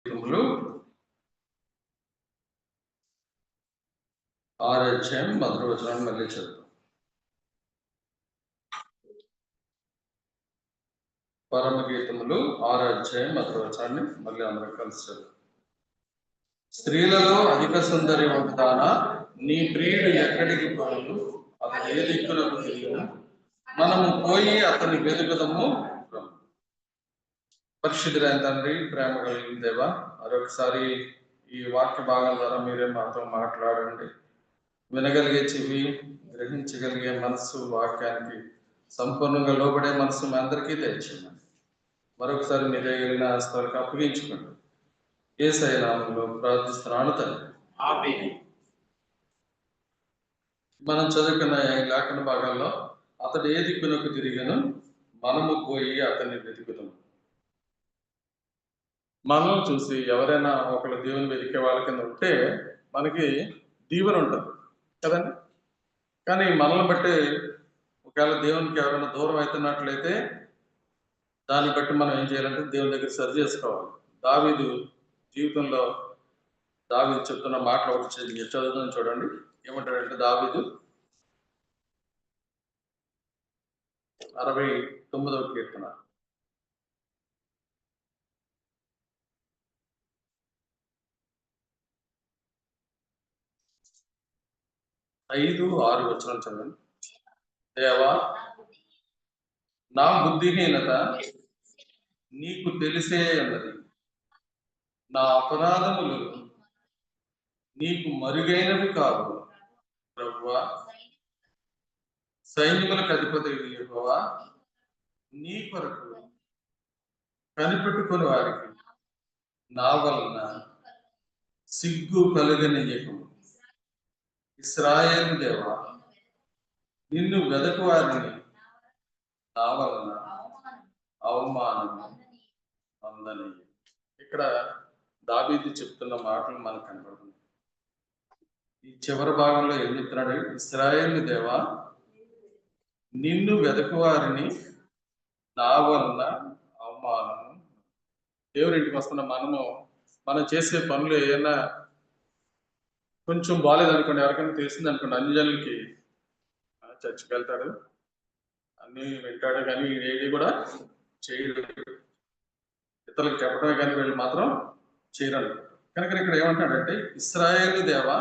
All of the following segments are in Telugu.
కీర్తనలు 6వ అధ్యాయం మొదటి వచనాన్ని మళ్ళీ చదువు. పరమగీతములు 6వ అధ్యాయం మొదటి వచనాన్ని మళ్ళీ అందరం కలిసి చదువు. స్త్రీలలో అధిక సౌందర్యవంతుదానా, నీ ప్రియుడు ఎక్కడికి పోను, అతడు ఏ దిక్కులకు తిరిగిన మనము పోయి అతని వెతుకుదము. పరిశుద్ధులైన తండ్రి, ప్రేమ కలిగిన దేవా, మరొకసారి ఈ వాక్య భాగం ద్వారా మీరే మాతో మాట్లాడండి. వినగలిగే చెవి, గ్రహించగలిగే మనస్సు, వాక్యానికి సంపూర్ణంగా లోబడే మనస్సు మీ అందరికీ తెచ్చింది. మరొకసారి మీరే వెళ్ళిన స్థలానికి అప్పగించుకోండి. యేసయ్య నామములో ప్రార్థిస్తున్నాను తండ్రి. మనం చదువుకున్న లేఖన భాగంలో అతడు ఏ దిక్కునకు తిరిగాను, మనము పోయి అతన్ని వెతుకుతాం. మనం చూసి ఎవరైనా ఒకళ్ళు దేవుని వెతికే వాళ్ళ కింద ఉంటే మనకి దీవెన ఉంటుంది కదండి. కానీ మనల్ని బట్టి ఒకవేళ దేవునికి ఎవరైనా దూరం అవుతున్నట్లయితే దాన్ని బట్టి మనం ఏం చేయాలంటే దేవుని దగ్గర సరి చేసుకోవాలి. దావీదు జీవితంలో దావీదు చెప్తున్న మాటలు ఒకటి చదువుతుంది చూడండి. ఏమంటాడంటే దావీదు 69వ కీర్తన 5-6 వచనాలు చదవండి. దేవా, నా బుద్ధిహీనత నీకు తెలిసే అన్నది, నా అపరాధములు నీకు మరుగైనవి కాదు. ప్రభువా, సైన్యములకు అధిపతి యెహోవా, నీ కొరకు కనిపెట్టుకుని వారికి నా వలన సిగ్గు కలుగనీయకము. ఇశ్రాయేలు దేవా, నిన్ను వెదకు వారిని నా వలన అవమానము అందని. ఇక్కడ దావీదు చెప్తున్న మాటలు మనకు కనబడుతుంది. ఈ చివరి భాగంలో ఏం చెప్తున్నాడు? ఇశ్రాయేలు దేవా, నిన్ను వెదకు వారిని నా వలన అవమానము. దేవుడింటికి వస్తున్న మనం చేసే పనులు ఏదైనా కొంచెం బాగాలేదనుకోండి, ఎవరికైనా తెలిసింది అనుకోండి, అన్ని జనులకి చర్చికి వెళ్తాడు, అన్ని వింటాడు, కానీ ఏది కూడా చేయడు. ఇతరులకు చెప్పడమే కానీ వీళ్ళు మాత్రం చేయరు. కనుక ఇక్కడ ఏమంటాడంటే, ఇశ్రాయేలు దేవా,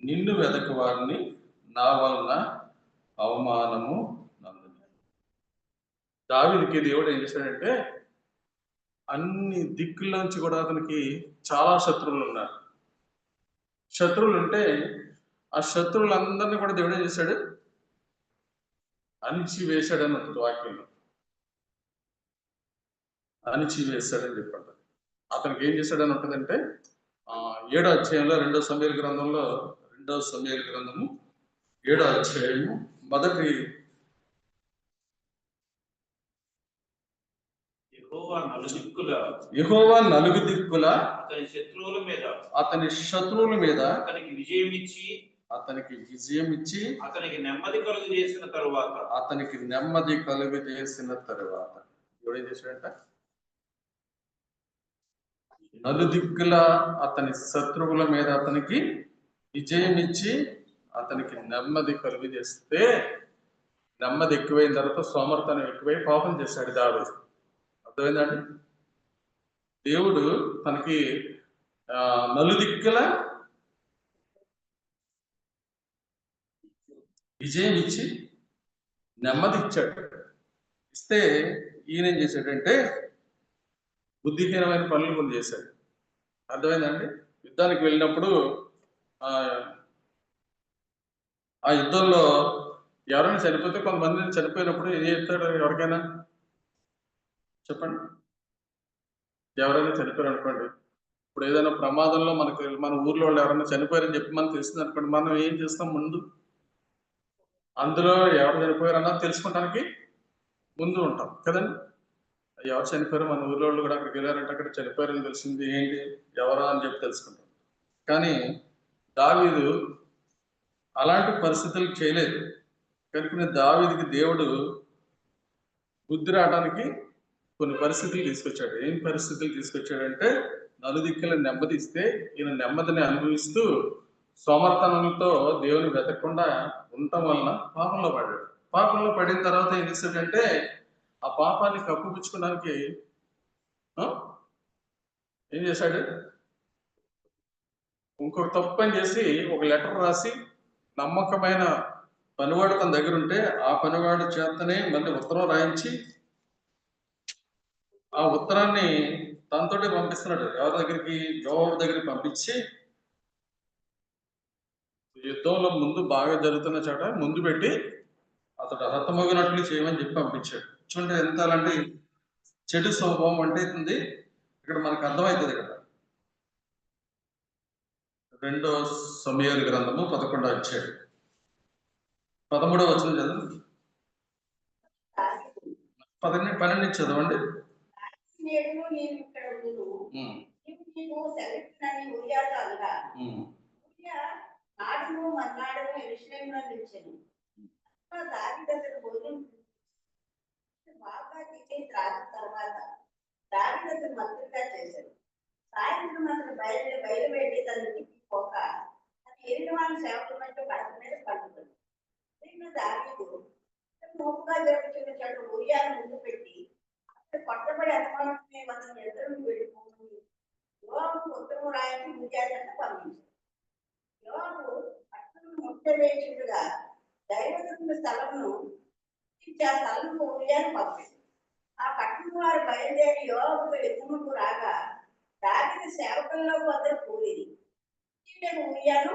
నిన్ను వెదకు వారిని నా వలన అవమానము నందుని. దావీదుకి దేవుడు ఏం చేశాడంటే, అన్ని దిక్కుల నుంచి కూడా అతనికి చాలా శత్రువులు ఉన్నారు. శత్రువులు ఉంటే ఆ శత్రువులందరినీ కూడా దేవుడు ఏం చేశాడు? అణిచి వేశాడని ఉంటుంది వాక్యంలో. అణిచి వేశాడని చెప్పండి. అతనికి ఏం చేశాడని ఉంటుందంటే 7వ అధ్యాయంలో 2వ సమూయేలు గ్రంథంలో 2వ సమూయేలు గ్రంథము 7వ అధ్యాయము మొదటి యెహోవా నలుగు దిక్కుల అతని శత్రువుల మీద అతనికి విజయం ఇచ్చి అతనికి నెమ్మది కలుగు చేసిన తరువాత ఎవడేం చేశాడంట? నలుదిక్కుల అతని శత్రువుల మీద అతనికి విజయం ఇచ్చి అతనికి నెమ్మది కలుగు చేస్తే, నెమ్మది ఎక్కువైన తర్వాత సోమర్తనం ఎక్కువై పాపం చేశాడు దావీదు. అర్థమైందండి? దేవుడు తనకి నలుదిక్కుల విజయం ఇచ్చి నెమ్మది ఇచ్చాడు. ఇస్తే ఈయన ఏం చేశాడంటే బుద్ధిహీనమైన పనులు కొన్ని చేశాడు. అర్థమైందండి? యుద్ధానికి వెళ్ళినప్పుడు ఆ యుద్ధంలో ఎవరైనా చనిపోతే, కొంతమంది చనిపోయినప్పుడు ఏం చేస్తాడు? ఎవరికైనా చెప్పండి. ఎవరైనా చనిపోయారు అనుకోండి, ఇప్పుడు ఏదైనా ప్రమాదంలో మన ఊర్లో వాళ్ళు ఎవరైనా చనిపోయారని చెప్పి మనకు తెలిసింది అనుకోండి, మనం ఏం చేస్తాం? ముందు అందులో ఎవరు చనిపోయారన్నది తెలుసుకోవడానికి ముందు ఉంటాం కదండి. ఎవరు చనిపోయారు, మన ఊర్లో వాళ్ళు కూడా అక్కడికి వెళ్ళారంటే అక్కడ చనిపోయారని తెలిసింది, ఏంటి ఎవరా అని చెప్పి తెలుసుకుంటాం. కానీ దావీదు అలాంటి పరిస్థితులు చేయలేదు. కనుక దావీదుకి దేవుడు బుద్ధి రావడానికి కొన్ని పరిస్థితులు తీసుకొచ్చాడు. ఏం పరిస్థితులు తీసుకొచ్చాడంటే, నలుదిక్కుల నెమ్మది ఇస్తే ఈయన నెమ్మదిని అనుభవిస్తూ సోమర్తనంతో దేవుని వెతకకుండా ఉండటం వలన పాపంలో పడ్డాడు. పాపంలో పడిన తర్వాత ఏం చేశాడంటే ఆ పాపాన్ని కప్పుపుచ్చుకోవడానికి ఏం చేశాడు? ఇంకొక తప్పు పని చేసి ఒక లెటర్ రాసి నమ్మకమైన పనివాడు తన దగ్గర ఉంటే ఆ పనివాడు చేతనే మళ్ళీ ఉత్తరం రాయించి ఆ ఉత్తరాన్ని తనతోటే పంపిస్తున్నాడు. ఎవరి దగ్గరికి? యోవాబు దగ్గరికి పంపించి యుద్ధంలో ముందు బాగా జరుగుతున్న చోట ముందు పెట్టి అతడు హతమగినట్లు చేయమని చెప్పి పంపించాడు. చూడండి ఎంత అలాంటి చెడు స్వభావం అంటే ఉంది ఇక్కడ మనకు అర్థమవుతుంది. ఇక్కడ 2 సమూయేలు గ్రంథము 11వ అధ్యాయం 13వ వచనం చదువు. 12 చదవండి. సాయంత్రం అతను బయలుపెట్టి తన ఇంటికి పోక తన ఎరిగిన వాళ్ళ సేవకుల మధ్య పడక మీద పడుతుంది. దీన్ని దావీదు మోపుగా జరుగుతున్న చోట ఊరియాను ముందు పెట్టి అక్కడ కొట్టబడి అనుమానమే అతను ఎదురు వెళ్ళిపోతుంది. యోవాబు ఉత్తరము రాయించి ఊరియాను పంపించాడు. యోవాబు పట్టణం ముట్టవేయుచుండగా దైవదూతల స్థలమును ఆ స్థలంలో ఊరియాను పంపింది. ఆ పట్టణం వారు బయలుదేరి యోవాబుతో యుద్ధముకు రాగా దావీదు సేవకుల్లో కొందరు కూలిది. ఊరియాను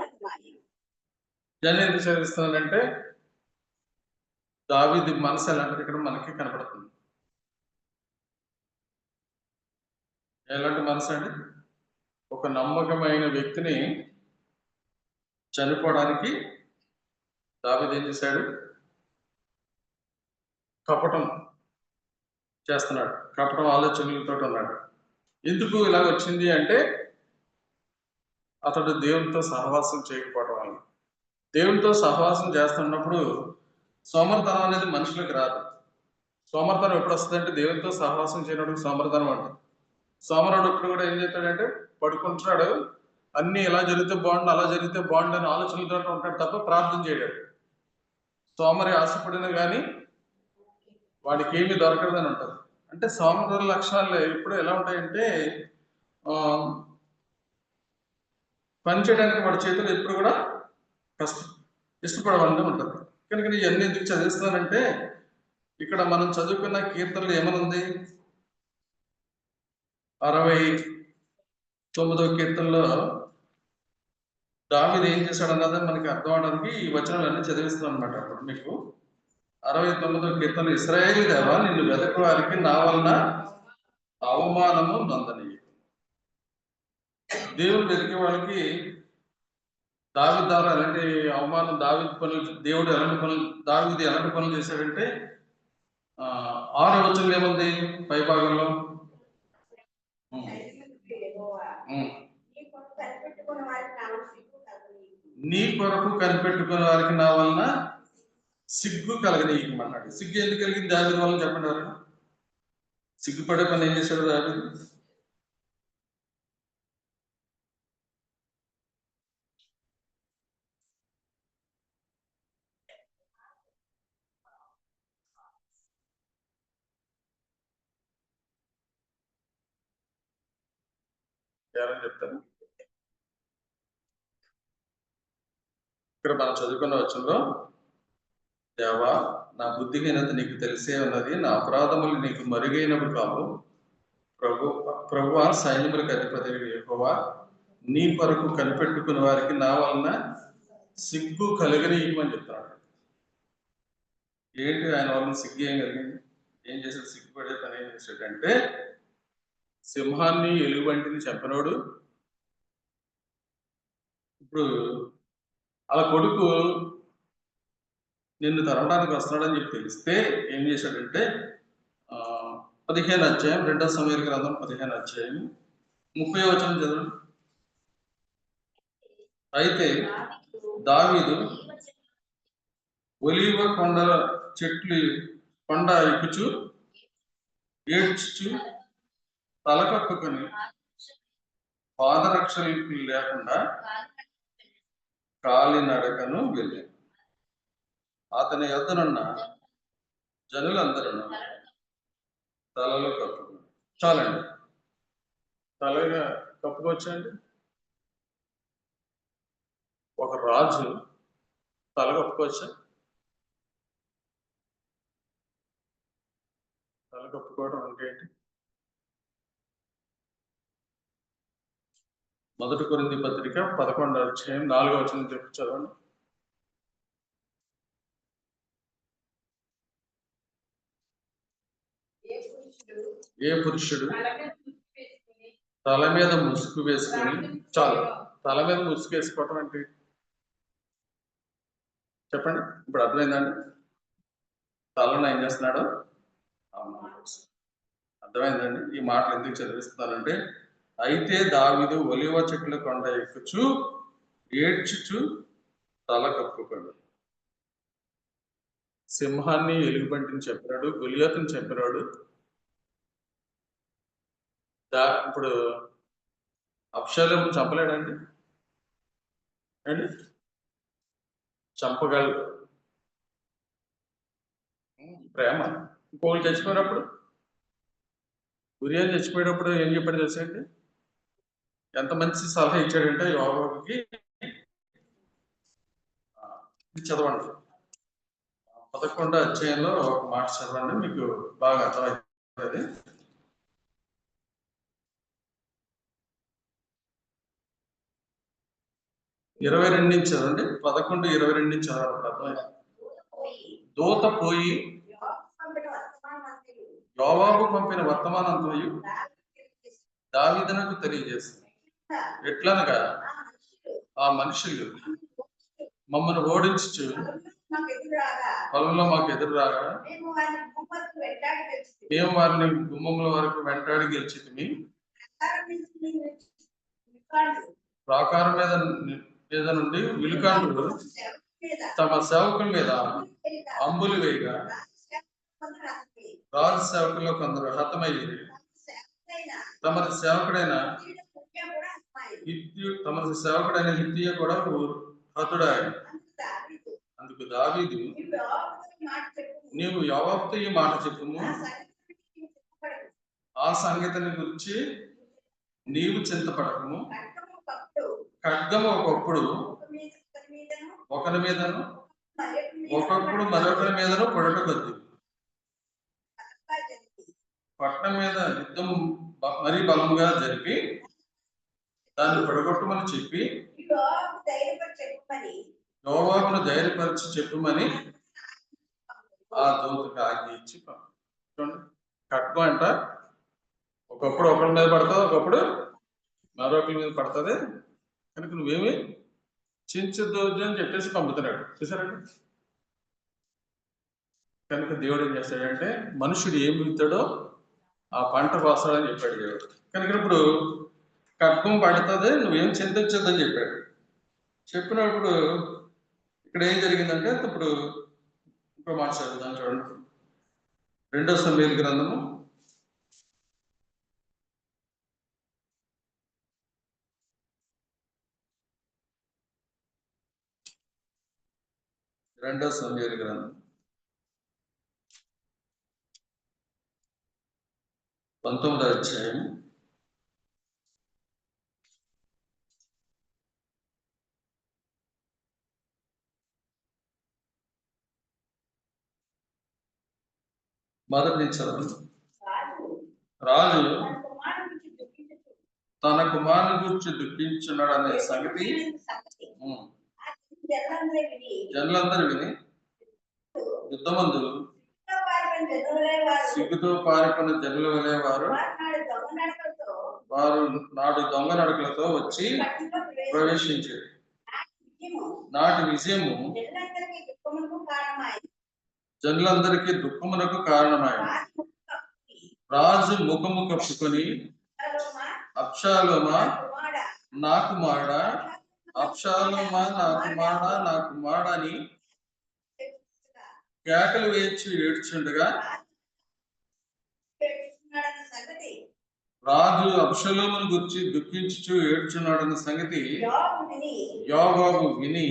ఎందుకు చదివిస్తున్నానంటే దావీదు మనసు ఎలాంటిది ఇక్కడ మనకి కనపడుతుంది. ఎలాంటి మనసు అండి? ఒక నమ్మకమైన వ్యక్తిని చనిపోవడానికి దావీదు ఏం చేశాడు? కపటం చేస్తున్నాడు, కపటం ఆలోచనలతో ఉన్నాడు. ఎందుకు ఇలా వచ్చింది అంటే అతడు దేవునితో సహవాసం చేయకపోవడం వల్ల. దేవునితో సహవాసం చేస్తున్నప్పుడు సోమర్తనం అనేది మనుషులకు రాదు. సోమర్తనం ఎప్పుడు వస్తుందంటే దేవునితో సహవాసం చేయడానికి సోమర్తనం అంటారు. సోమరుడు ఇప్పుడు కూడా ఏం చేస్తాడంటే పడుకుంటున్నాడు, అన్ని ఇలా జరిగితే బాగుండు అలా జరిగితే బాగుండు అని ఆలోచనలతో ఉంటాడు తప్ప ప్రార్థన చేయడాడు. సోమరి ఆశపడిన కానీ వాడికి ఏమీ దొరకదని ఉంటుంది. అంటే సోమరుల లక్షణాలు ఎప్పుడు ఎలా ఉంటాయంటే పని చేయడానికి వాడి చేతులు ఎప్పుడు కూడా ఇష్టపడవాలని ఉంటుంది. కనుక ఇవన్నీ ఎందుకు చదివిస్తున్నానంటే ఇక్కడ మనం చదువుకున్న కీర్తనలు ఏమనుంది? 69వ కీర్తనలో దావీదు ఏం చేశాడు అన్నది మనకి అర్థం అవడానికి ఈ వచనాలన్నీ చదివిస్తున్నాను అనమాట. అప్పుడు మీకు 69వ కీర్తన, ఇశ్రాయేలు దేవా నిన్ను వెతకు వారికి నా వలన అవమానము నందని. దేవుడు వెతికే వాళ్ళకి దావీదు ద్వారా ఎలాంటి అవమానం, దావీదు పనులు, దేవుడు ఎలాంటి పనులు, దావీదు ఎలాంటి పనులు చేశాడంటే 6వ వచనం ఏముంది పై భాగంలో? నీ కొరకు కనిపెట్టుకునే వారికి నా వలన సిగ్గు కలగనీయమన్నాడు. సిగ్గు ఎందుకు కలిగింది దావీదు వలన చెప్పండి ఎవరైనా? సిగ్గుపడే పని ఏం చేశాడు దావీదు? ఎవరైనా చెప్తారు? ఇక్కడ మనం చదువుకున్న వచనంలో, దేవా నా బుద్ధిహీనత నీకు తెలిసే ఉన్నది, నా అపరాధములు నీకు మరుగైనవి కావు. ప్రభువా సైన్యములకు అధిపతి యెహోవా నీ కొరకు కనిపెట్టుకున్న వారికి నా వలన సిగ్గు కలగనీయమని చెప్తాడు. ఏంటి ఆయన వలన సిగ్గు ఏం కలిగింది? ఏం చేశాడు? సిగ్గుపడే పని ఏం చేశాడంటే సింహాన్ని ఎలుగుబంటిని చంపినోడు ఇప్పుడు అలా కొడుకు నిన్ను తరవడానికి వస్తున్నాడని చెప్పి తెలిస్తే ఏం చేశాడంటే 15వ అధ్యాయం 2వ సమూయేలు గ్రంథం 15వ అధ్యాయం 30వ వచనం చదువు. అయితే దావీదు ఒలీవ కొండ చెట్లు కొండ ఎక్కుచు ఏడ్చుచు తల కప్పుకొని పాదరక్షలు లేకుండా కాలినడకను వెళ్ళాను. అతని యొద్దనున్న జనులందరూ తలలో కప్పుకు. చాలండి, తలగా కప్పుకొచ్చండి. ఒక రాజు తల కప్పుకోవచ్చా? తల కప్పుకోవడం అంటే ఏంటి? మొదటి కొరింథీ పత్రిక 11వ అధ్యాయం 4వ వచనం చెప్పి చదవండి. ఏ పురుషుడు తల మీద ముసుగు వేసుకుని, చాలు, తల మీద ముసుగు వేసుకోవటం అంటే చెప్పండి. ఇప్పుడు అర్థమైందండి తలను ఏం చేస్తున్నాడు? అర్థమైందండి. ఈ మాటలు ఎందుకు చదివిస్తున్నానంటే, అయితే దావీదు ఒలీవ చెట్ల కొండ ఎక్కుచు ఏడ్చుచు తల కప్పుకోడు. సింహాన్ని ఎలుగుబంటిని చెప్పినాడు, గొలియాతుని చెప్పినాడు. ఇప్పుడు అబ్షాలోము చంపలేడండి అండి? చంపగలడు. ప్రేమ. ఇంకోళ్ళు చచ్చిపోయినప్పుడు, ఉరియా చచ్చిపోయినప్పుడు ఏం చెప్పాడు తెలుసండి? ఎంత మంచి సలహా ఇచ్చాడంటే యోవాబుకి, చదవండి 11వ అధ్యాయంలో ఒక మాట చదవండి, మీకు బాగా అర్థమవుతుంది. 22 నుంచి చదవండి. 11:22 నుంచి చదవండి. అర్థమైంది. దూత పోయి యోవాబు పంపిన వర్తమానంతయు దావీదునకు తెలియజేస్తుంది. ఎట్లనగా, ఆ మనుషులు మమ్మల్ని ఓడించు పొలంలో మాకు ఎదురు రాగా మేము వారిని గుమ్మముల వరకు వెంటాడి గెలిచితిమి. ప్రాకారం మీద నుండి విలుకాండ్రులు తమ సేవకుల మీద అంబులు వేయగా రాజు సేవకుల్లో కొందరు హతమయ్యేది. తమరి సేవకుడైన హిత్తీయ కూడా హతుడాయన. అందుకు దావీదు, నీవు యోవాబుతో ఈ మాట చెప్పుము, ఆ సంగతిని గురించి నీవు చింతపడకము. ఖడ్గము ఒకప్పుడు ఒకరి మీదను, ఒకప్పుడు మరొకరి మీదను పొడటకొద్దు. పట్టణం మీద యుద్ధం మరీ బలంగా జరిపి దాన్ని పడగొట్టమని చెప్పి యోవాబును ధైర్యపరిచి చెప్పుమని ఆ దూతకు ఆజ్ఞ ఇచ్చి చూడండి. ఖడ్గం అంట ఒకప్పుడు ఒకరి మీద పడుతుంది, ఒకప్పుడు మరొకరి మీద పడుతుంది. కనుక నువ్వేమి చించదోద్దు అని చెప్పేసి పంపుతున్నాడు. చూసారండి. కనుక దేవుడు ఏం చేస్తాడంటే, మనుషుడు ఏమి విత్తాడో ఆ పంట కోస్తాడని చెప్పాడు దేవుడు. కనుక ఇప్పుడు ఖడ్గం పడుతుంది, నువ్వేం చింతించొద్దని చెప్పాడు. చెప్పినప్పుడు ఇక్కడ ఏం జరిగిందంటే, ఇప్పుడు ఇంకో మాట చదువుతాను చూడండి. 2వ సమూయేలు గ్రంథము 2వ సమూయేలు గ్రంథం 19వ అధ్యాయం 1 నుంచి చదవండి. రాజు తన కుమారుని గురించి దుఃఖించున్నాడు అనే సంగతి జనులందరూ విని యుద్ధమందు సిగ్గుతో పారిపోయిన జనుల వలె వారు నాడు దొంగ నడకలతో వచ్చి ప్రవేశించారు. నాటి విజయము జనులందరికీ దుఃఖమునకు కారణమైంది. రాజు ముఖము కప్పుకొని, అబ్షాలోమా నా కుమారుడా, అబ్షాలోమా నా కుమారుడా, నా కుమారుడని కేకలు వేయించి ఏడ్చుండగా రాజు అబ్షలోమును గురించి దుఃఖించుచు ఏడ్చున్నాడన్న సంగతి యోవాబు విని విని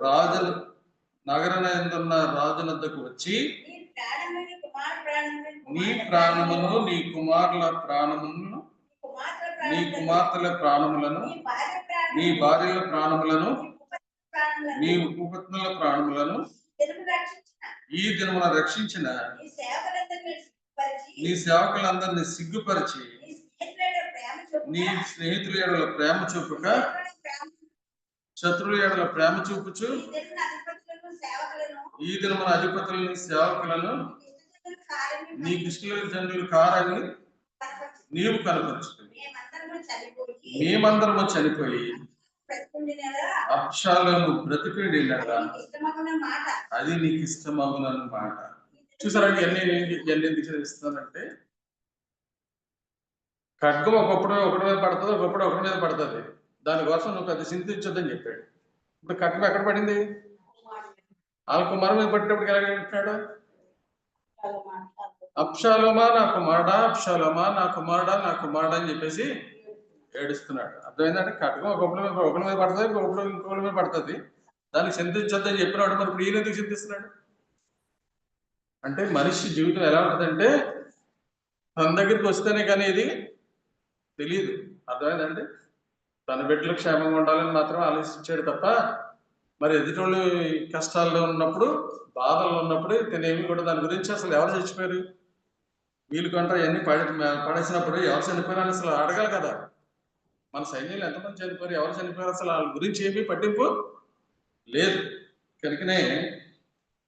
రాజు నగరనందున్న రాజునద్దకు వచ్చి నీ ప్రాణమును నీ కుమారుల ప్రాణములను నీ కుమార్తెల ప్రాణములను నీ భార్యల ప్రాణములను నీ ఉపపత్నుల ప్రాణములను ఈ దినమున రక్షించిన నీ సేవకులందరినీ సిగ్గుపరిచి నీ స్నేహితుల ఎడల ప్రేమ చూపుక శత్రువుల ఎడల ప్రేమ చూపుచు ఈ దినమున అధిపతులను సేవకులను నీకు ఇష్టమైన జనులు కారని నీవు కనపరచు. మేమందరము చనిపోయి అబ్షాలోము బ్రతికిండినగా అది నీకు ఇష్టమగునన్న మాట. చూసారండి ఎన్ని ఎందుకు ఇస్తానంటే, ఖడ్గం ఒకప్పుడు ఒకటి మీద పడుతుంది, ఒకప్పుడు ఒకటి మీద పడుతుంది. దానికోసం నువ్వు అది చింతించొద్దని చెప్పాడు. ఇప్పుడు ఖడ్గం ఎక్కడ పడింది? వాళ్ళ కుమారు మీద పట్టినప్పుడు ఎలా అంటున్నాడు? అబ్షాలోమా నా కుమారుడా, అబ్షాలోమా నా కుమారుడా, నా కుమారుడా అని చెప్పేసి ఏడుస్తున్నాడు. అర్థమైందంటే ఖడ్గం ఒకప్పుడు మీద పడుతుంది, ఇంకొకటి మీద పడుతుంది. దానికి చింతించొద్దని చెప్పినాడు. మరి ఇప్పుడు ఈయన ఎందుకు చింతిస్తున్నాడు అంటే, మనిషి జీవితం ఎలా ఉంటుందంటే తన దగ్గరికి వస్తేనే కానీ ఇది తెలియదు. అర్థమైందండి? తన బిడ్డలు క్షేమంగా ఉండాలని మాత్రం ఆలోచించాడు తప్ప, మరి ఎదుటోళ్ళు కష్టాల్లో ఉన్నప్పుడు, బాధల్లో ఉన్నప్పుడు తినేమి కూడా దాని గురించి అసలు ఎవరు చచ్చిపోయారు, వీళ్ళు కొంట అవన్నీ పడేసినప్పుడు ఎవరు చనిపోయారని అసలు అడగాలి కదా. మన సైన్యంలో ఎంతమంది చనిపోయారు, ఎవరు చనిపోయారు, అసలు వాళ్ళ గురించి ఏమీ పట్టింపు లేదు. కనుకనే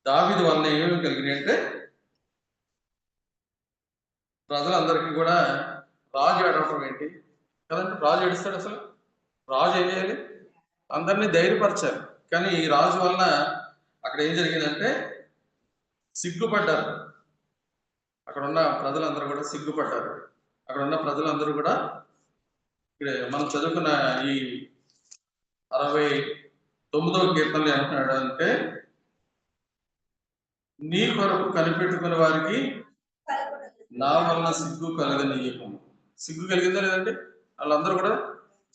దావీదు వలన ఏమేమి కలిగినాయి అంటే, ప్రజలందరికీ కూడా రాజు ఏడవటం ఏంటి కదంటే, రాజు ఏడుస్తాడు. అసలు రాజు ఏం చేయాలి? అందరినీ ధైర్యపరచాలి. కానీ ఈ రాజు వలన అక్కడ ఏం జరిగిందంటే సిగ్గుపడ్డారు. అక్కడ ఉన్న ప్రజలందరూ కూడా సిగ్గుపడ్డారు. అక్కడ ఉన్న ప్రజలందరూ కూడా ఇక్కడ మనం చదువుకున్న ఈ 69వ కీర్తనలు ఏమంటున్నాడు అంటే, నీ కొరకు కనిపెట్టుకునే వారికి నా వలన సిగ్గు కలగనీయకము. సిగ్గు కలిగిందా లేదండి? వాళ్ళందరూ కూడా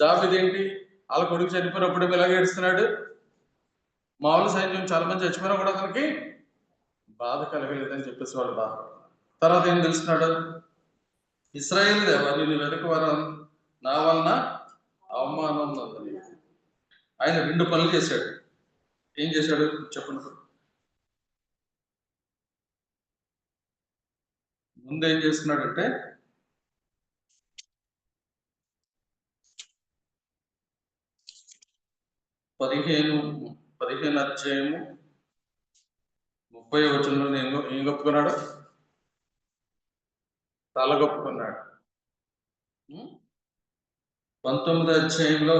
దావీదేంటి వాళ్ళ కొడుకు చనిపోయినప్పుడు ఇలాగే ఏడుస్తున్నాడు. మామూలు సైన్యం చాలా మంది చచ్చిపోయినా కూడా అతనికి బాధ కలగలేదని చెప్పేసి వాళ్ళు బాధ. తర్వాత ఏం తెలుస్తున్నాడు? ఇశ్రాయేలు దేవా నిన్ను వెతకవారు నా వలన అవమానం ఉందని ఆయన 2 పనులు చేశాడు. ఏం చేశాడు చెప్పండి. ముందు ఏం చేస్తున్నాడంటే, 15 అధ్యాయము 30వ వచనంలో ఏం గొప్పుకున్నాడు? తలగొప్పుకున్నాడు. 19వ అధ్యాయంలో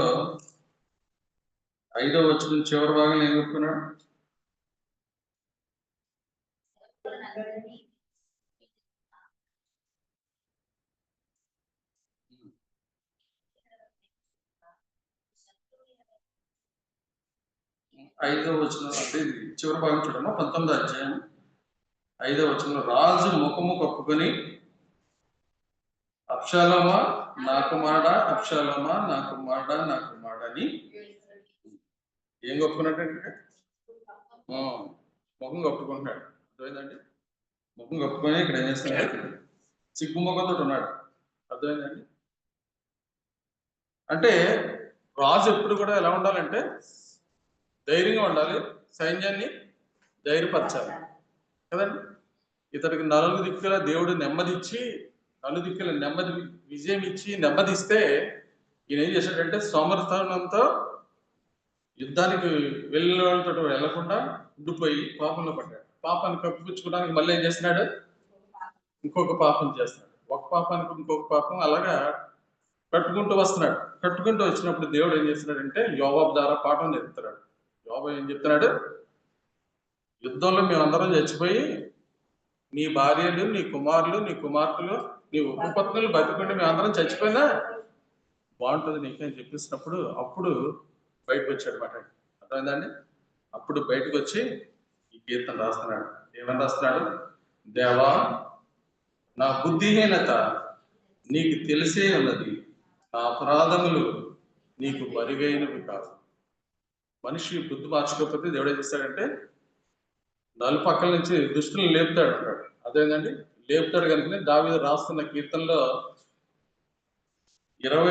5వ వచనం చివరి భాగంలో ఏం గొప్పుకున్నాడు? ఐదవ వచనం అంటే చివరి భాగం చూడమ్మా. 19వ అధ్యాయం 5వ వచనంలో రాజు ముఖము కప్పుకొని అబ్షాలోమా నా కుమారుడా, అబ్షాలోమా నా కుమారుడా, నా కుమారుడా అని ఏం కప్పుకున్నట్టు ముఖం కప్పుకుంటున్నాడు. అర్థమైందండి? ముఖం కప్పుకొని ఇక్కడ ఏం చేస్తున్నాడు? సిగ్గు ముఖంతో ఉన్నాడు. అర్థమైందండి? అంటే రాజు ఎప్పుడు కూడా ఎలా ఉండాలంటే ధైర్యంగా ఉండాలి, సైన్యాన్ని ధైర్యపరచాలి కదండి. ఇతడికి నలుగు దిక్కుల దేవుడు నెమ్మదిచ్చి, నలుదిక్కుల నెమ్మది విజయం ఇచ్చి నెమ్మదిస్తే ఈయన ఏం చేశాడంటే సోమర్థనంతో యుద్ధానికి వెళ్ళిన వాళ్ళతో వెళ్లకుండా ఉండిపోయి పాపంలో పడ్డాడు. పాపాన్ని కప్పిపుచ్చుకోవడానికి మళ్ళీ ఏం చేస్తున్నాడు? ఇంకొక పాపం చేస్తున్నాడు. ఒక పాపానికి ఇంకొక పాపం అలాగా కట్టుకుంటూ వస్తున్నాడు. కట్టుకుంటూ వచ్చినప్పుడు దేవుడు ఏం చేస్తున్నాడంటే యోవాబు ద్వారా పాఠం నేర్పుతున్నాడు. యోవాబు ఏం చెప్తున్నాడు? యుద్ధంలో మేమందరం చచ్చిపోయి నీ భార్యలు, నీ కుమారులు, నీ కుమార్తెలు, నీ ఉపపత్నులు బతికుంటే మేమందరం చచ్చిపోయినా బాగుంటుంది నీకని చెప్పేసినప్పుడు అప్పుడు బయటకు వచ్చాడు మాట. అర్థమైందండి? అప్పుడు బయటకు వచ్చి ఈ కీర్తన రాస్తున్నాడు. ఏమని రాస్తున్నాడు? దేవా నా బుద్ధిహీనత నీకు తెలిసే ఉన్నది, నా అపరాధములు నీకు మరుగైనవి కావు. మనిషి బుద్ధి మార్చుకోకపోతే దేవుడు ఏం చేస్తాడంటే నలుపక్కల నుంచి దుష్టులను లేపుతాడు అంటాడు. అదేంటండి, లేపుతాడు కనుకనే దావీదు రాస్తున్న కీర్తనలో 12వ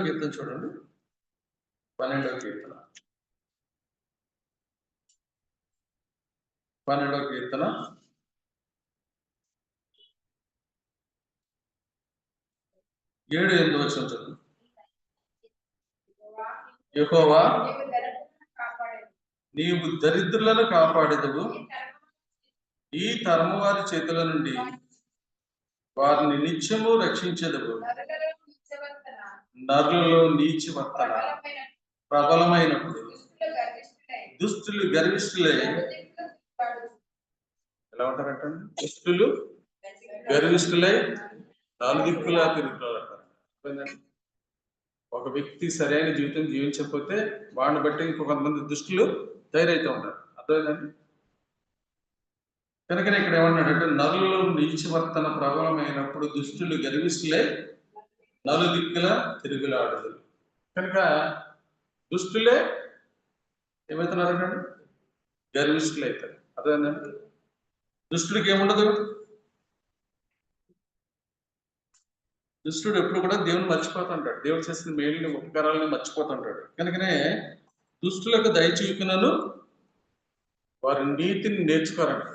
కీర్తన చూడండి. 12వ కీర్తన 7-8 వచనం చదువు. యెహోవా నీవు దరిద్రులను కాపాడేదవు, ఈ తరము వారి చేతుల నుండి వారిని నిత్యము రక్షించెదవు. నరులలో నీచి వర్తన ప్రబలమైనప్పుడు దుష్టులు గర్విష్ఠులై ఎలా ఉంటారంట? దుష్టులు గర్విష్ఠులై నలుదిక్కులా తిరుగుతారు. ఒక వ్యక్తి సరైన జీవితం జీవించకపోతే వాడిని బట్టి ఇంకొంతమంది దుష్టులు తయారైతూ ఉంటారు. అర్థమైందండి? కనుకనే ఇక్కడ ఏమన్నాడంటే నరులలో నీచవర్తన ప్రబలమైనప్పుడు దుష్టులు గర్విష్ఠులే నలుదిక్కుల తిరుగులాడదు. కనుక దుష్టులే ఏమవుతున్నారంటే గర్విష్ఠులు అవుతారు. అర్థమైందండి? దుష్టుడికి ఏముండదు, దుష్టుడు ఎప్పుడు కూడా దేవుని మర్చిపోతుంటాడు, దేవుడు చేసిన మేలుని ఉపకారాలని మర్చిపోతుంటాడు. కనుకనే దుష్టులకు దయచూపినను వారి నీతిని నేర్చుకోరంట.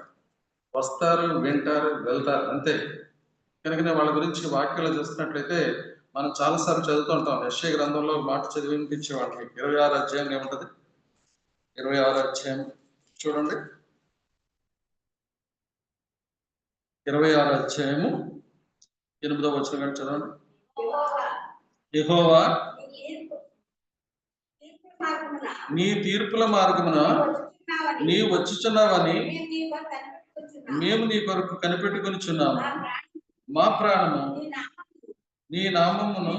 వస్తారు, వింటారు, వెళ్తారు, అంతే. కనుకనే వాళ్ళ గురించి వాక్యాలు చూస్తున్నట్లయితే మనం చాలాసార్లు చదువుతూ ఉంటాం. యెషయా గ్రంథంలో మాట చదివి వినిపించేవాళ్ళకి 26వ అధ్యాయం ఏముంటది? 26వ అధ్యాయం చూడండి. 26వ అధ్యాయము 8వ వచనం చదవండి. యెహోవా నీ తీర్పుల మార్గమున నీ వచ్చుచున్నావని మేము నీ కొరకు కనిపెట్టుకొనిచున్నాము. మా ప్రాణము నీ నామమును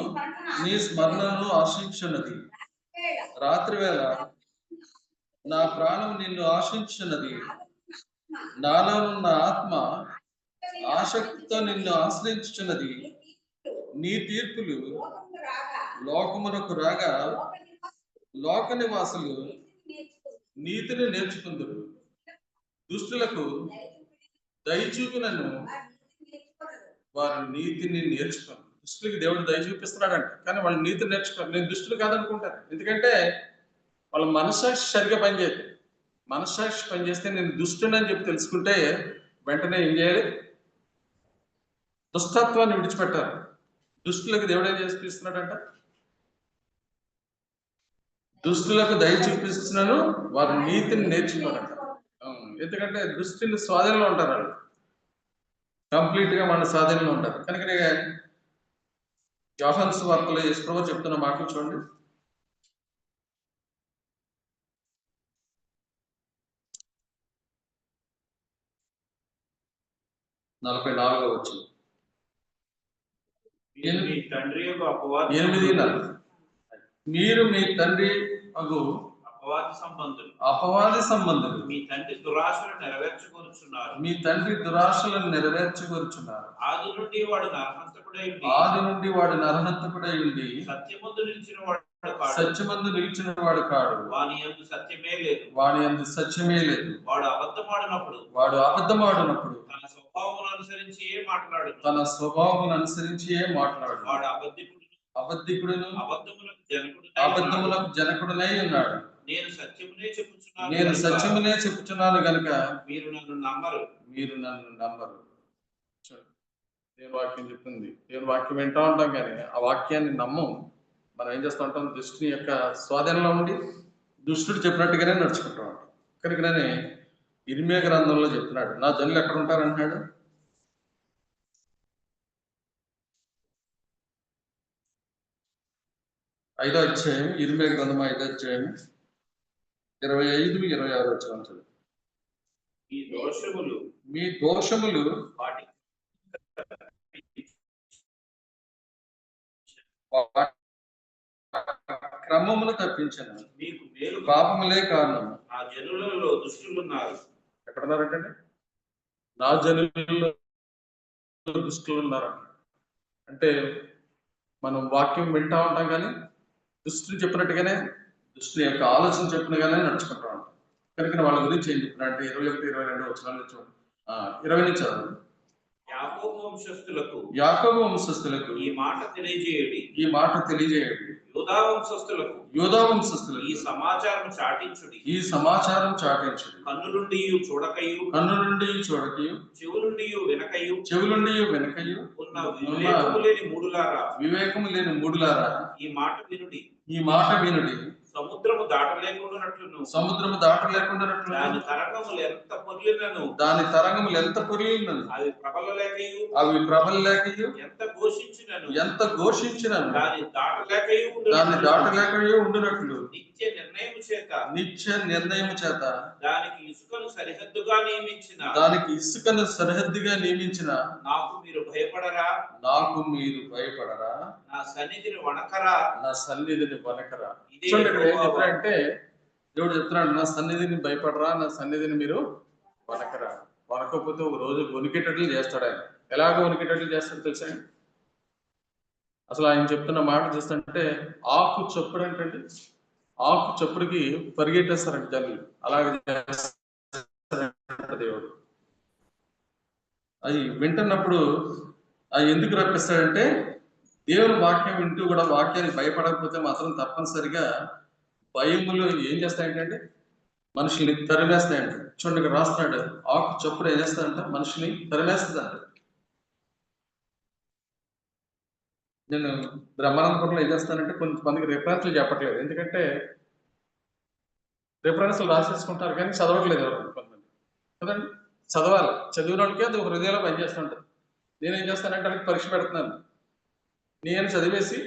నీ స్మరణను ఆశించున్నది. రాత్రి వేళ నా ప్రాణం నిన్ను ఆశించున్నది. నాలో ఉన్న ఆత్మ ఆసక్తితో నిన్ను ఆశ్రయించుచున్నది. నీ తీర్పులు లోకమునకు రాగా లోక నివాసులు నీతిని నేర్చుకుందురు. దుష్టులకు దయచూపినను వారు నీతిని నేర్చుకోరు. దుష్టులకి దేవుడు దయ చూపిస్తున్నాడంట, కానీ వాళ్ళు నీతిని నేర్చుకోరు. నేను దుష్టులు కాదనుకుంటారు. ఎందుకంటే వాళ్ళ మనస్సాక్షి సరిగ్గా పనిచేయదు. మనస్సాక్షి పనిచేస్తే నేను దుష్టుని అని చెప్పి తెలుసుకుంటే వెంటనే ఏం చేయాలి? దుష్టత్వాన్ని విడిచిపెట్టారు. దుష్టులకు దేవుడు ఏం చేసి చూపిస్తున్నాడంట? దుష్టులకు దయ చూపిస్తున్నాను, వారు నీతిని నేర్చుకోరంట. ఎందుకంటే దుష్టులు స్వాధీనంలో ఉంటారు, వాళ్ళు కంప్లీట్ గా మన స్వాధీనంలో ఉంటారు. కనుక యోహాను సువార్తలో యేసుప్రభువు చెప్తున్న మాటలు చూడండి. నలభై 44వ వచనం. మీరు మీ తండ్రి అగు అపవాది సంబంధులు మీ తండ్రి దురాశలను నెరవేర్చుకొనుచున్నారు. మీ తండ్రి దురాశలను నెరవేర్చుకొనుచున్నారు. ఆది నుండి వాడు నరహంతకుడై ఉండి సత్యమందు నిలిచిన వాడు కాడు. వాని యందు సత్యమే లేదు. వాడు అబద్ధమాడినప్పుడు తన స్వభావమును అనుసరించి మాట్లాడు. వాడు అబద్ధికుడును అబద్ధములకు జనకుడునై ఉన్నాడు. నేను సత్యమునే చెప్పుచున్నాను గనుక మీరు నన్ను నమ్మరు. దేవుని వాక్యం చెప్తుంది. దేవుని వాక్యం వింటా ఉంటాం, కానీ ఆ వాక్యాన్ని నమ్మం. మనం ఏం చేస్తూ ఉంటాం? దుష్టుని యొక్క స్వాధీనంలో ఉండి దుష్టుడు చెప్పినట్టుగానే నడుచుకుంటూ ఉంటాం. కనుకనే ఇర్మియా గ్రంథంలో చెప్తున్నాడు, నా జనులు ఎక్కడ ఉంటారంటున్నాడు? 5వ అధ్యాయం ఇర్మియా గ్రంథం 5వ అధ్యాయం 25-26 వచనాలు. మీ దోషములు క్రమమును తప్పించను, మీకు పాపములే కారణం. ఆ జనులలో దుష్టులు ఉన్నారు. ఎక్కడున్నారంటే నా జనులలో దుష్టులు ఉన్నారు. అంటే మనం వాక్యం వింటా ఉంటాం కానీ దుష్టులు చెప్పినట్టుగానే దుష్టుల యొక్క ఆలోచన చెప్పినగానే నడుచుకుంటా ఉంటాం. కనుక వాళ్ళ గురించి ఏం చెప్పిన అంటే 21-22 వచనాలు చూడండి. 20 నుంచి చదవండి. యాకోబు వంశస్థులకు ఈ మాట తెలియజేయడి. యూదా వంశస్థులకు ఈ సమాచారం చాటించుడి. కన్నులుండి చూడకయు చెవులుండి వినకయు ఉన్న వివేకము లేని మూడులారా ఈ మాట వినుడి. సముద్రము దాటలేకుండా దాని తరంగములు ఎంత పొర్లినను అవి ప్రబలలేకయు ఎంత ఘోషించినను దాని దాటలేకయు ఉండునట్లు నిత్య నిర్ణయము చేత దానికి ఇసుకను సరిహద్దుగా నియమించిన నాకు మీరు భయపడరా నా సన్నిధిని వణకరా. ఏం చెప్తారంటే దేవుడు చెప్తున్నాడు, నా సన్నిధిని భయపడరా, నా సన్నిధిని మీరు వణకరా. వణకపోతే ఒక రోజు వణికేటట్లు చేస్తాడు ఆయన. ఎలాగో వణికేటట్లు చేస్తాడు తెలుసా? అసలు ఆయన చెప్తున్న మాట చూస్తుంటే ఆకు చప్పుడు అంటే ఆకు చప్పుడుకి పరిగెట్టేస్తారంట జనులు. అలాగే దేవుడు అది వింటున్నప్పుడు అది ఎందుకు రప్పిస్తాడంటే దేవుని వాక్యం వింటూ కూడా వాక్యానికి భయపడకపోతే మాత్రం తప్పనిసరిగా భయములు ఏం చేస్తాయంటే మనుషుల్ని తరిమేస్తాయంట. చూడండి ఇక్కడ రాస్తున్నాడు, ఆకు చప్పుడు ఏం చేస్తాడంట మనుషుని తరిమేస్తుందంట. నేను బ్రహ్మానందపురంలో ఏం చేస్తానంటే కొంతమందికి రిఫరెన్స్లు చెప్పట్లేదు, ఎందుకంటే రిఫరెన్స్లు రాసేసుకుంటారు కానీ చదవట్లేదు ఎవరు కొంతమంది కదండి. చదవాలి, చదివిన వాళ్ళకి అది ఒక హృదయంలో పనిచేస్తుంటుంది. నేనేం చేస్తానంటే వాళ్ళకి పరీక్ష పెడుతున్నాను. నేను చదివేసి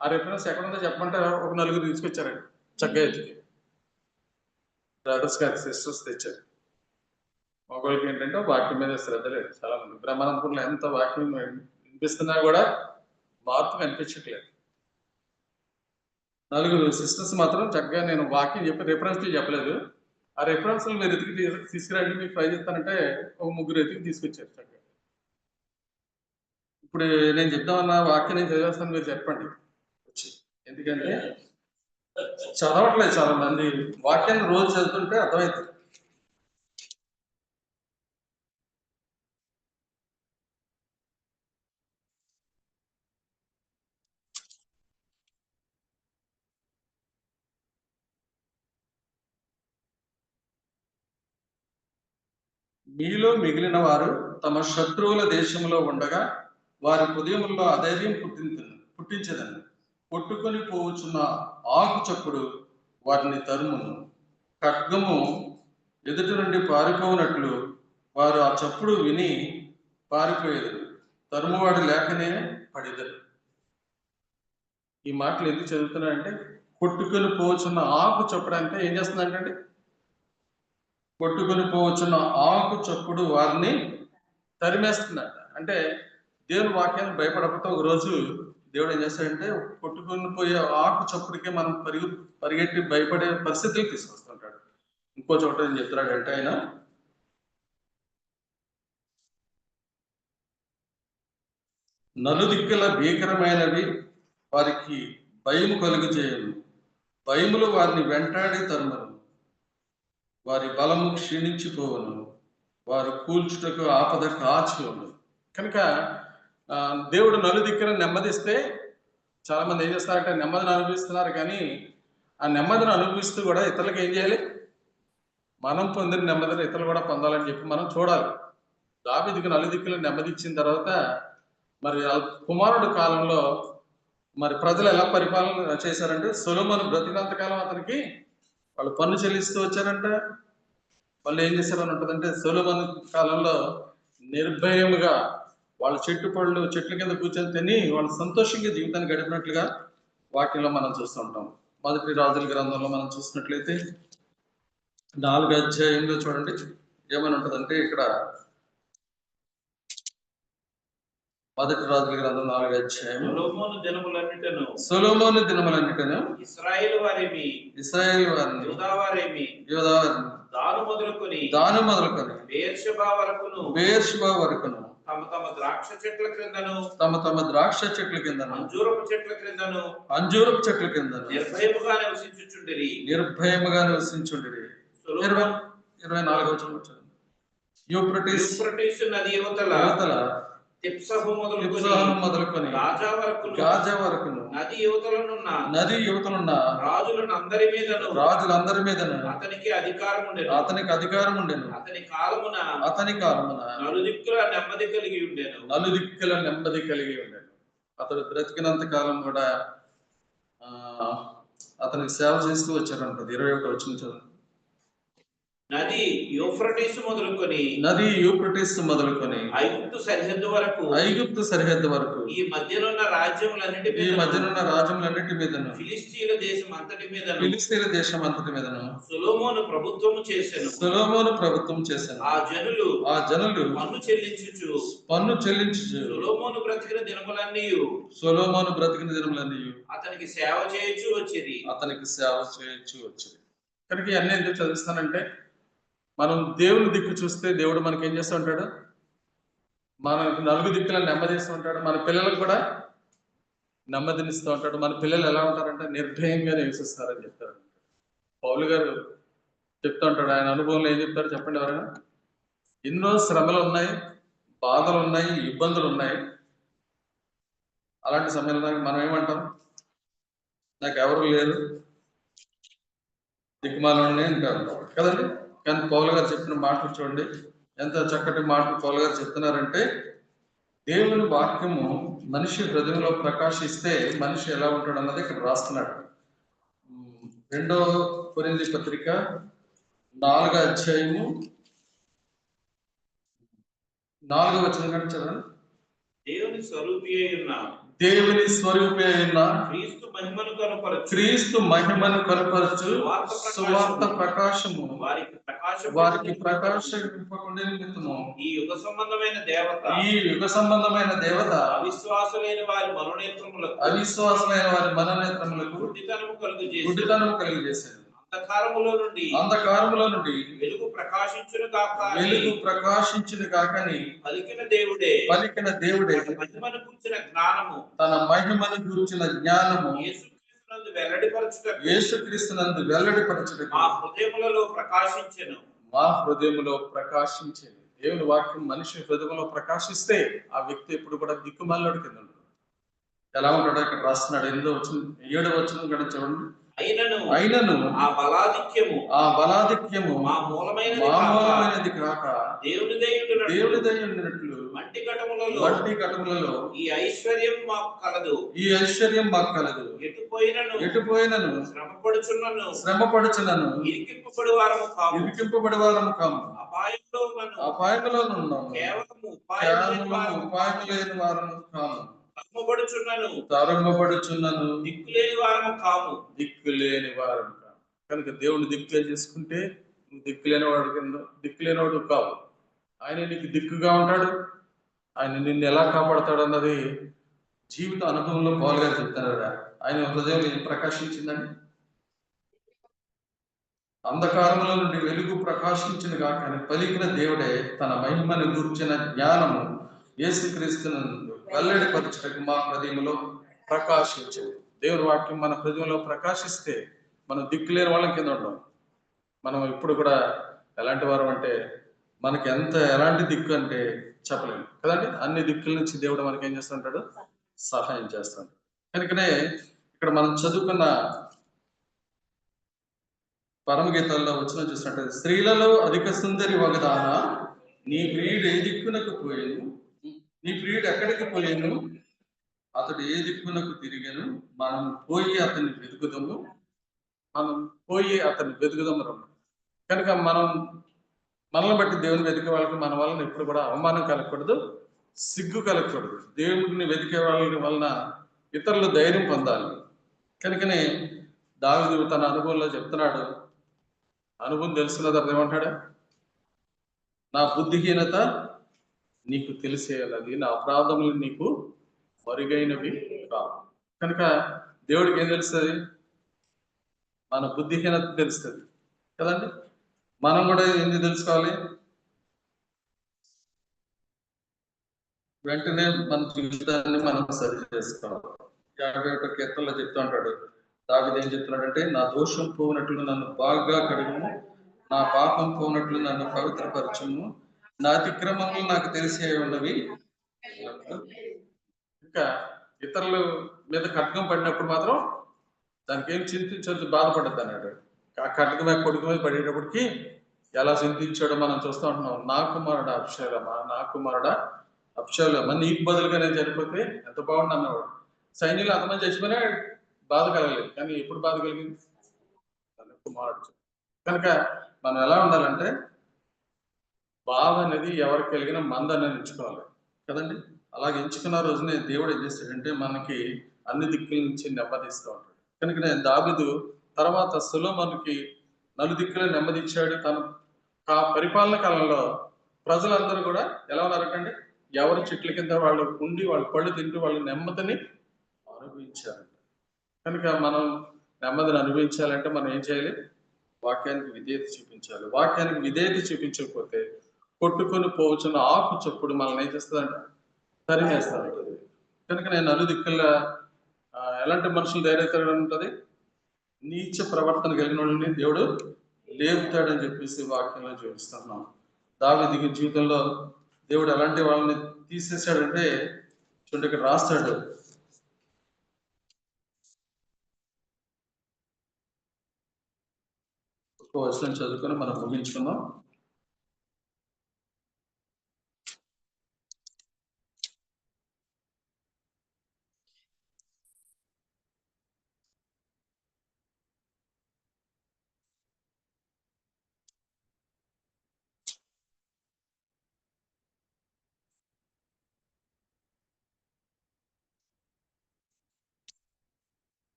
ఆ రిఫరెన్స్ ఎక్కడుందో చెప్పమంటే ఒక 4 తీసుకొచ్చారండి చక్కగా ఎత్తుకి. బ్రదర్స్ గారి సిస్టర్స్ తెచ్చారు. మగవాళ్ళకి ఏంటంటే వాక్యం మీద శ్రద్ధ లేదు చాలా మంది. బ్రహ్మానందపురంలో ఎంత వాక్యం వినిపిస్తున్నా కూడా మార్పు కనిపించట్లేదు. 4 సిస్టర్స్ మాత్రం చక్కగా నేను వాక్యం చెప్పి రిఫరెన్స్లు చెప్పలేదు. ఆ రిఫరెన్స్లు మీరు ఎతికి తీసుకురండి, మీకు ట్రై చేస్తానంటే ఒక 3 ఎతికి తీసుకొచ్చారు చక్కగా. ఇప్పుడు నేను చెప్దామన్న వాక్యం నేను చదివేస్తాను, మీరు చెప్పండి వచ్చి. ఎందుకంటే చదవట్లేదు చాలా మంది. వాక్యాన్ని రోజు చదువుతుంటే అర్థమవుతుంది. మీలో మిగిలిన వారు తమ శత్రువుల దేశంలో ఉండగా వారి హృదయంలో అధైర్యం పుట్టించదని కొట్టుకొని పోవచ్చున్న ఆకు చప్పుడు వారిని తరుమును. ఖడ్గము ఎదుటి నుండి పారిపోనట్లు వారు ఆ చప్పుడు విని పారిపోయేది, తరుమువాడు లేకనే పడిదరు. ఈ మాటలు ఎందుకు చదువుతున్నారంటే కొట్టుకొని పోవచ్చున్న ఆకు చప్పుడు అంటే ఏం చేస్తుందంటే కొట్టుకొని పోవచ్చున్న ఆకు చప్పుడు వారిని తరిమేస్తుందంట. అంటే దేవుని వాక్యాన్ని భయపడకపోతే ఒక రోజు దేవుడు ఏం చేస్తాడంటే కొట్టుకొని పోయే ఆకు చప్పుడికే మనం పరిగెట్టి భయపడే పరిస్థితులు తీసుకొస్తుంటాడు. ఇంకో చోట ఏం చెప్తున్నాడంటే ఆయన నలుదిక్కుల భీకరమైనవి వారికి భయము కలుగజేయను, భయములు వారిని వెంటాడి తరుమను, వారి బలము క్షీణించిపోవను, వారు కూల్చుటకు ఆపద కాచును. కనుక దేవుడు నలుదిక్కున నెమ్మదిస్తే చాలా మంది ఏం చేస్తారంటే నెమ్మదిని అనుభవిస్తున్నారు, కానీ ఆ నెమ్మదిని అనుభవిస్తూ కూడా ఇతరులకు ఏం చేయాలి? మనం పొందిన నెమ్మదిని ఇతరులు కూడా పొందాలని చెప్పి మనం చూడాలి. దావీదుకు నలుదిక్కులు నెమ్మది ఇచ్చిన తర్వాత మరి కుమారుడు కాలంలో మరి ప్రజలు ఎలా పరిపాలన చేశారంటే సొలొమోను బ్రతికినంత కాలం అతనికి వాళ్ళు పన్ను చెల్లిస్తూ వచ్చారంట. వాళ్ళు ఏం చేశారని ఉంటుందంటే సొలొమోను కాలంలో నిర్భయముగా వాళ్ళ చెట్ల కింద కూర్చొని తిని వాళ్ళు సంతోషంగా జీవితాన్ని గడిపినట్లుగా వాక్యంలో మనం చూస్తుంటాం. 1 రాజుల గ్రంథంలో మనం చూసినట్లయితే 4వ అధ్యాయంలో చూడండి ఏమని ఉంటుందంటే ఇక్కడ 1 రాజుల గ్రంథం 4వ అధ్యాయం. సొలొమోను దినములన్నిటను ఇశ్రాయేలు వారిని యూదా వారిని దాను మొదలుకొని బెయేర్షెబా వరకును తమ తమ ద్రాక్ష చెట్ల క్రిందను అంజూరపు చెట్ల క్రిందను నిర్భయముగా నివసించుచుండిరి. 24వ వచనం. యూఫ్రటీసు నది యువతల తిప్సహు మొదలుకొని గాజా వరకును నది యువతలనున్న రాజులందరి మీదను అతనికి అధికారం ఉండెను. అతని కాలమున నలుదిక్కుల నెమ్మది కలిగి ఉండెను. అతడు బ్రతికినంత కాలం కూడా అతనికి సేవ చేస్తూ వచ్చారంట. 21వ వచనం చదువు. నది యూఫ్రటీసు మొదలుకొని ఐగుప్తు సరిహద్దు వరకు ఈ మధ్యనున్న రాజ్యములన్నిటి మీదను ఫిలిస్తీన్ల దేశం అంతటి మీదను సొలొమోను ప్రభుత్వము చేసెను. ఆ జనులు పన్ను చెల్లించుచు సొలొమోను బ్రతికిన దినములన్నీ అతనికి సేవ చేయొచ్చు వచ్చిరి. కనుక ఇవన్నీ ఎందుకు చదివిస్తానంటే, మనం దేవుని దిక్కు చూస్తే దేవుడు మనకి ఏం చేస్తూ ఉంటాడు, మనకు నలుగు దిక్కులను నెమ్మదిస్తూ ఉంటాడు. మన పిల్లలకు కూడా నెమ్మదినిస్తూ ఉంటాడు. మన పిల్లలు ఎలా ఉంటారంటే నిర్భయంగా నివసిస్తారని చెప్తారు. పౌలు గారు చెప్తూ ఉంటాడు, ఆయన అనుభవంలో ఏం చెప్తారు చెప్పండి ఎవరైనా. ఎన్నో శ్రమలు ఉన్నాయి, బాధలు ఉన్నాయి, ఇబ్బందులు ఉన్నాయి. అలాంటి సమయంలో మనం ఏమంటాం, నాకు ఎవరు లేరు, దిక్కుమాలని అంటారు కదండి. కానీ పౌలు గారు చెప్పిన మాటలు చూడండి, ఎంత చక్కటి మాటలు పౌలు గారు చెప్తున్నారంటే, దేవుని వాక్యము మనిషి హృదయంలో ప్రకాశిస్తే మనిషి ఎలా ఉంటాడు అన్నది ఇక్కడ రాస్తున్నాడు. 2వ కొరింథీ పత్రిక 4వ అధ్యాయము 4వ వచనం కంటే చదవండి. దేవుని స్వరూపి అయిన క్రీస్తు మహిమను కనపరచు సువార్త ప్రకాశము వారికి ప్రకాశింపకుండే నిమిత్తము ఈ యుగ సంబంధమైన దేవత అవిశ్వాసులైన వారి మనోనేత్రములకు గుడ్డితనము కలుగజేశాడు. అంధకారములో నుండి వెలుగు ప్రకాశించును గాకని పలికిన దేవుడే తన మహిమను గూర్చిన జ్ఞానము యేసుక్రీస్తునందు వెల్లడిపరచుటకు మా హృదయములో ప్రకాశించెను. దేవుని వాక్యం మనిషి హృదయంలో ప్రకాశిస్తే ఆ వ్యక్తి ఎప్పుడు కూడా దిక్కుమాలినోడు కింద ఉంటాడు. ఎలా ఉంటాడో ఇక్కడ రాస్తున్నాడు. 7వ వచనం కూడా చూడండి. అయినను ఆ బలాధిక్యము మా మూలమైనది కాక దేవునిదై ఉండినట్లు మట్టి ఘటములలో ఈ ఐశ్వర్యం మాకు కలదు. ఎటుపోయినను శ్రమపడుచున్నను ఇరికింపబడి వారము కాము. అపాయములో ఉన్నాము, కేవలము ఉపాయము లేని వారము కాము. తరుమబడుచున్నను దిక్కులేని వారము కాము. కనుక దేవుని దిక్కులే చేసుకుంటే నువ్వు దిక్కులేనివాడు కావు. ఆయన నీకు దిక్కుగా ఉంటాడు. ఆయన నిన్ను ఎలా కాపాడతాడు అన్నది జీవిత అనుభవంలో పౌలు గారు చెప్తారు. ఆయన హృదయం ఏం ప్రకాశించిందని, అంధకారంలో నుండి వెలుగు ప్రకాశించిన కాక పలికిన దేవుడే తన మహిమను గూర్చిన జ్ఞానము యేసుక్రీస్తునందు వెల్లడిపరచుటకు మా హృదయంలో ప్రకాశించింది. దేవుని వాక్యం మన హృదయంలో ప్రకాశిస్తే మనం దిక్కులేని వాళ్ళం కింద ఉంటాం. మనం ఇప్పుడు కూడా ఎలాంటి వారం అంటే, మనకి ఎలాంటి దిక్కు అంటే చెప్పలేము కదండి. అన్ని దిక్కుల నుంచి దేవుడు మనకి ఏం చేస్తుంటాడు, సహాయం చేస్తాడు. కనుకనే ఇక్కడ మనం చదువుకున్న పరమగీతాల్లో వచ్చిన చూసినట్టు, స్త్రీలలో అధిక సుందరి ఒకదాన నీ ప్రియుడు ఏ దిక్కునకు పోయేను, నీ ప్రియుడు ఎక్కడికి పోయేను, అతడు ఏ దిక్కునకు తిరిగాను, మనం పోయి అతన్ని వెతుకుదాము రమ్మ. కనుక మనల్ని బట్టి దేవుని వెతికే వాళ్ళకి మన వలన ఎప్పుడు కూడా అవమానం కలగకూడదు, సిగ్గు కలగకూడదు. దేవుడిని వెతికే వాళ్ళ వలన ఇతరులు ధైర్యం పొందాలి. కనుకనే దావీదు తన అనుభవంలో చెప్తున్నాడు. అనుభవం తెలుసున్న తర్వాత ఏమంటాడు, నా బుద్ధిహీనత నీకు తెలిసేయాలి, నా అపరాధములు నీకు మరుగైనవి కావు. కనుక దేవుడికి ఏం తెలుస్తుంది, మన బుద్ధిహీనత తెలుస్తుంది కదండి. మనం కూడా ఏంది తెలుసుకోవాలి, వెంటనే మన జీవితాన్ని మనం సరి చేసుకోవాలి. 51 కీర్తనలో చెప్తూ ఉంటాడు, దావీదు ఏం చెప్తున్నాడంటే, నా దోషం పోనట్లు నన్ను బాగా కడుగుము, నా పాపం పోనట్లు నన్ను పవిత్రపరచుము, నా అతిక్రమములు నాకు తెలిసే ఉన్నవి. ఇంకా ఇతరుల మీద ఖడ్గం పడినప్పుడు మాత్రం దానికి ఏం చింతించదు, బాధపడద్దు అన్నాడు. ఆ ఖడ్గం మీద కొడుకు మీద పడేటప్పటికి ఎలా చింతించాడో మనం చూస్తూ ఉంటున్నాం. నా కుమారుడా అబ్షాలోమా, నా కుమారుడా అబ్షాలోమా, నీకు బదులుగా నేను చనిపోతే ఎంత బాగుండు అన్నవాడు. సైన్యులు అంతమంది చచ్చిపోయినా బాధ కలగలేదు, కానీ ఎప్పుడు బాధ కలిగింది, తన కుమారుడు. కనుక మనం ఎలా ఉండాలంటే, బాధ అనేది ఎవరికి కలిగిన మందని ఎంచుకోవాలి కదండి. అలాగే ఎంచుకున్న రోజునే దేవుడు ఏం చేస్తాడంటే మనకి అన్ని దిక్కుల నుంచి నెమ్మదిస్తూ ఉంటాడు. కనుక నేను దావీదు తర్వాత సొలొమోనుకి నలుదిక్కుల నెమ్మది ఇచ్చాడు. తన పరిపాలన కాలంలో ప్రజలందరూ కూడా ఎలా ఉన్నారంటే, ఎవరి చెట్ల కింద వాళ్ళు ఉండి వాళ్ళు పళ్ళు తింటూ వాళ్ళు నెమ్మదిని అనుభవించారు. కనుక మనం నెమ్మదిని అనుభవించాలంటే మనం ఏం చేయాలి, వాక్యానికి విధేయత చూపించాలి. వాక్యానికి విధేయత చూపించకపోతే కొట్టుకొని పోవచ్చున్న ఆకు చప్పుడు మనల్ని ఏం చేస్తుందంట, తరిమేస్తూ ఉంటుంది. కనుక నేను నలుదిక్కుల ఎలాంటి మనుషులు ధైర్యతగా ఉంటుంది, నీచ ప్రవర్తన కలిగిన వాళ్ళని దేవుడు లేపుతాడని చెప్పేసి వాక్యంలో చూపిస్తున్నాం. దావీదు జీవితంలో దేవుడు ఎలాంటి వాళ్ళని తీసేశాడంటే చూడండి, ఇక్కడ రాస్తాడు, ఒక వచనం చదువుకొని మనం ముగించుకుందాం.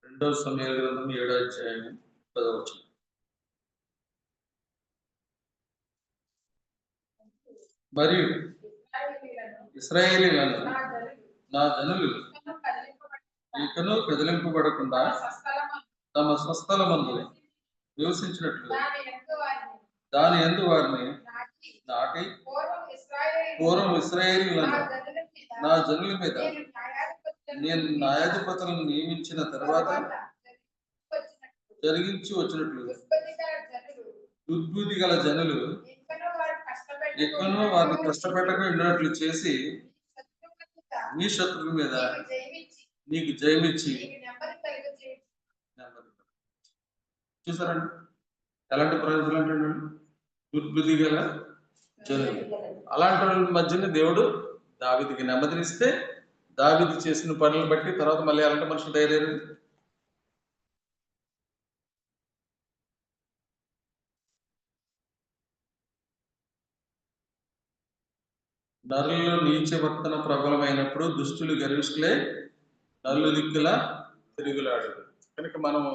రెండో సమూయేలు గ్రంథం 7వ అధ్యాయం 10వ వచనం. మరియు ఇశ్రాయేలీయులను నా జనులు ఇకను కదిలింపబడకుండా తమ స్వస్థలమందు నివసించినట్లు దాని యందు వారిని నాటి పూర్వం ఇశ్రాయేలీయులను నా జనుల మీద నేను న్యాయాధిపతులను నియమించిన తర్వాత జరిగించి వచ్చినట్లు దుర్బుద్ధి గల జనులు ఎక్కువనో వారిని కష్టపెట్టగా ఉన్నట్లు చేసి నీ శత్రువుల మీద నీకు జయమిచ్చి. చూసారండి ఎలాంటి ప్రజలు అంటే, దుర్బుద్ధి గల జనులు. అలాంటి వాళ్ళ మధ్యన దేవుడు దావీదుకి నెమ్మదినిస్తే, దావీదు చేసిన పనులను బట్టి తర్వాత మళ్ళీ అలాంటి మనుషులు ధైర్యం. నరుల్లో నీచవర్తన ప్రబలమైనప్పుడు దుష్టులు గర్విష్ఠులే నల్లు దిక్కుల తిరుగులాడు. కనుక మనము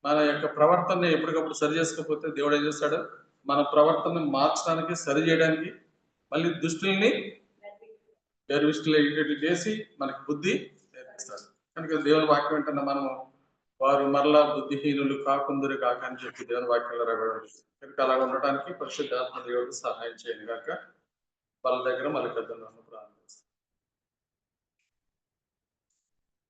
మన యొక్క ప్రవర్తనని ఎప్పటికప్పుడు సరి చేసుకోకపోతే దేవుడు ఏం చేస్తాడు, మన ప్రవర్తనని మార్చడానికి, సరి చేయడానికి మళ్ళీ దుష్టుల్ని గర్విష్ఠులు అయ్యేటట్టు చేసి మనకి బుద్ధి నేర్పిస్తాడు. కనుక దేవుని వాక్యం ఏంటన్నా, మనము వారు మరలా బుద్ధిహీనులు కాకుందరు కాక అని చెప్పి దేవుని వాక్యంలో రాబడి. కనుక అలా ఉండటానికి పరిశుద్ధాత్మ దేవుడు సహాయం చేయను గాక. వాళ్ళ దగ్గర మళ్ళీ పెద్దలను ప్రార్థిస్తాం.